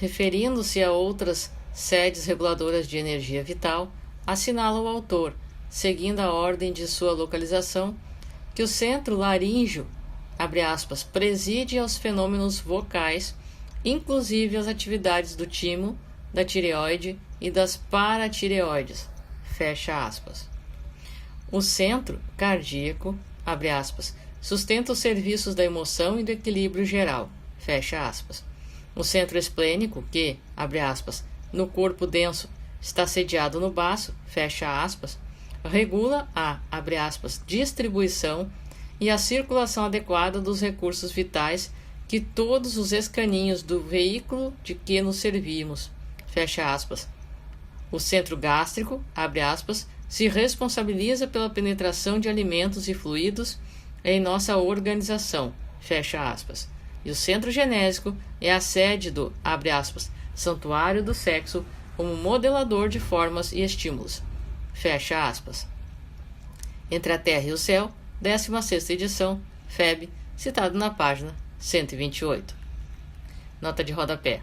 referindo-se a outras sedes reguladoras de energia vital, assinala o autor, seguindo a ordem de sua localização, que o centro laríngeo, abre aspas, preside aos fenômenos vocais, inclusive às atividades do timo, da tireoide e das paratireoides, fecha aspas. O centro cardíaco, abre aspas, sustenta os serviços da emoção e do equilíbrio geral, fecha aspas. O centro esplênico, que, abre aspas, no corpo denso está sediado no baço, fecha aspas, regula a, abre aspas, distribuição e a circulação adequada dos recursos vitais que todos os escaninhos do veículo de que nos servimos, fecha aspas. O centro gástrico, abre aspas, se responsabiliza pela penetração de alimentos e fluidos em nossa organização, fecha aspas. E o centro genésico é a sede do, abre aspas, santuário do sexo como modelador de formas e estímulos, fecha aspas. Entre a Terra e o Céu, 16ª edição, FEB, citado na página 128. Nota de rodapé.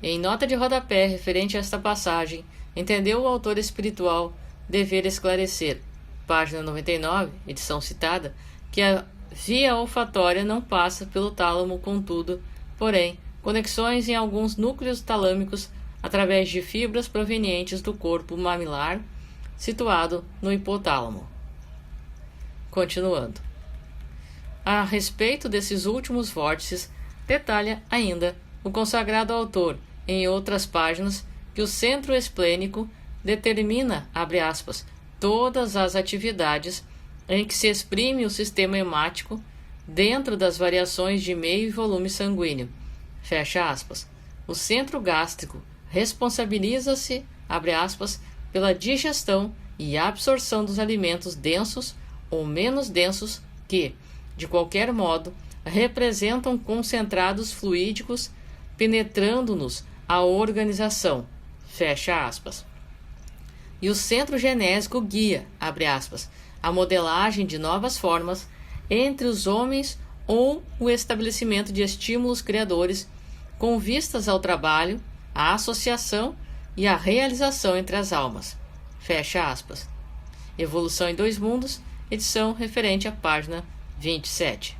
Em nota de rodapé referente a esta passagem, entendeu o autor espiritual dever esclarecer, página 99, edição citada, que a via olfatória não passa pelo tálamo, contudo, porém, conexões em alguns núcleos talâmicos através de fibras provenientes do corpo mamilar, situado no hipotálamo. Continuando. A respeito desses últimos vórtices, detalha ainda o consagrado autor, em outras páginas, que o centro esplênico determina, abre aspas, todas as atividades em que se exprime o sistema hemático dentro das variações de meio e volume sanguíneo, fecha aspas. O centro gástrico responsabiliza-se, abre aspas, pela digestão e absorção dos alimentos densos ou menos densos que, de qualquer modo, representam concentrados fluídicos penetrando-nos a organização, fecha aspas. E o centro genésico guia, abre aspas, a modelagem de novas formas entre os homens ou o estabelecimento de estímulos criadores com vistas ao trabalho, à associação e à realização entre as almas, fecha aspas. Evolução em Dois Mundos, edição referente à página 27.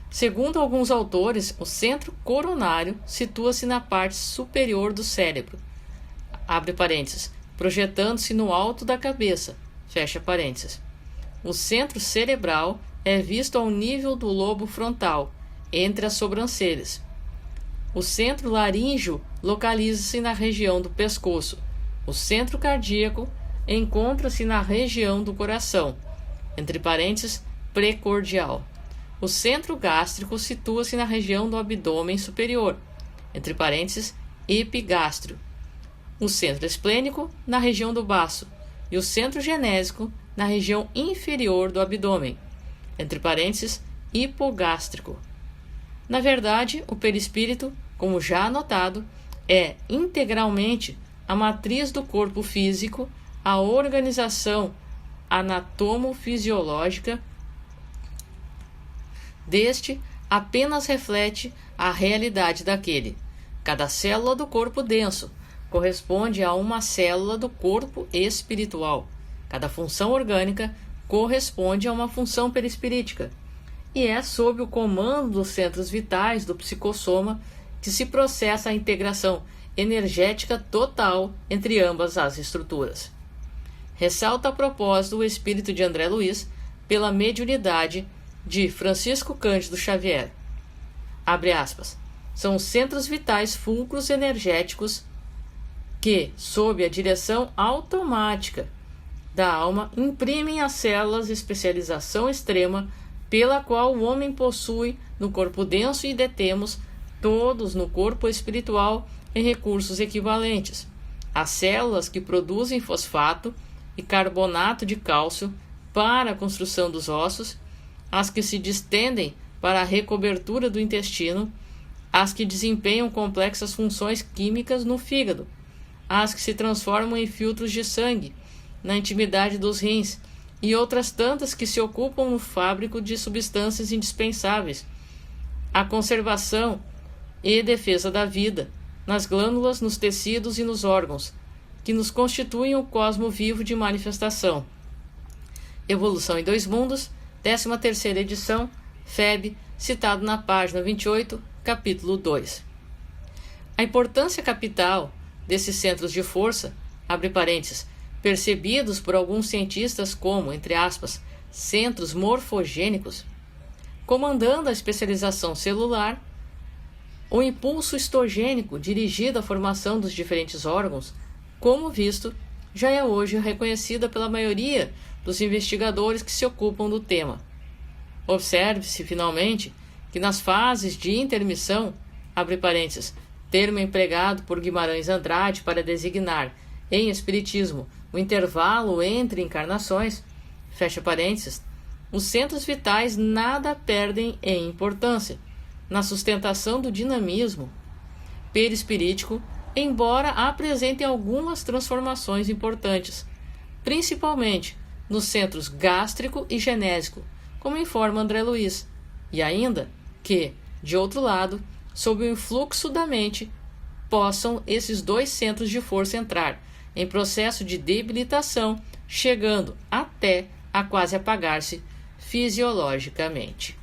Segundo alguns autores, o centro coronário situa-se na parte superior do cérebro, abre parênteses, projetando-se no alto da cabeça, fecha parênteses. O centro cerebral é visto ao nível do lobo frontal, entre as sobrancelhas. O centro laríngeo localiza-se na região do pescoço. O centro cardíaco encontra-se na região do coração, entre parênteses, precordial. O centro gástrico situa-se na região do abdômen superior, entre parênteses, epigástrio. O centro esplênico na região do baço e o centro genésico na região inferior do abdômen, entre parênteses, hipogástrico. Na verdade, o perispírito, como já anotado, é integralmente a matriz do corpo físico, a organização anatomofisiológica deste apenas reflete a realidade daquele. Cada célula do corpo denso corresponde a uma célula do corpo espiritual. Cada função orgânica corresponde a uma função perispirítica. E é sob o comando dos centros vitais do psicossoma que se processa a integração energética total entre ambas as estruturas. Ressalta a propósito o espírito de André Luiz pela mediunidade de Francisco Cândido Xavier. Abre aspas. São os centros vitais fulcros energéticos que, sob a direção automática da alma, imprimem às células especialização extrema pela qual o homem possui no corpo denso e detemos todos no corpo espiritual em recursos equivalentes. As células que produzem fosfato e carbonato de cálcio para a construção dos ossos, as que se distendem para a recobertura do intestino, as que desempenham complexas funções químicas no fígado, as que se transformam em filtros de sangue, na intimidade dos rins, e outras tantas que se ocupam no fábrico de substâncias indispensáveis, a conservação e defesa da vida, nas glândulas, nos tecidos e nos órgãos, que nos constituem o cosmo vivo de manifestação. Evolução em Dois Mundos, 13ª edição, FEB, citado na página 28, capítulo 2. A importância capital desses centros de força, abre parênteses, percebidos por alguns cientistas como, entre aspas, centros morfogênicos, comandando a especialização celular, o impulso histogênico dirigido à formação dos diferentes órgãos, como visto, já é hoje reconhecida pela maioria dos investigadores que se ocupam do tema. Observe-se, finalmente, que nas fases de intermissão, abre parênteses, termo empregado por Guimarães Andrade para designar, em Espiritismo, o intervalo entre encarnações, fecha parênteses, os centros vitais nada perdem em importância na sustentação do dinamismo perispirítico, embora apresentem algumas transformações importantes, principalmente nos centros gástrico e genésico, como informa André Luiz, e ainda que, de outro lado, sob o influxo da mente, possam esses dois centros de força entrar em processo de debilitação, chegando até a quase apagar-se fisiologicamente.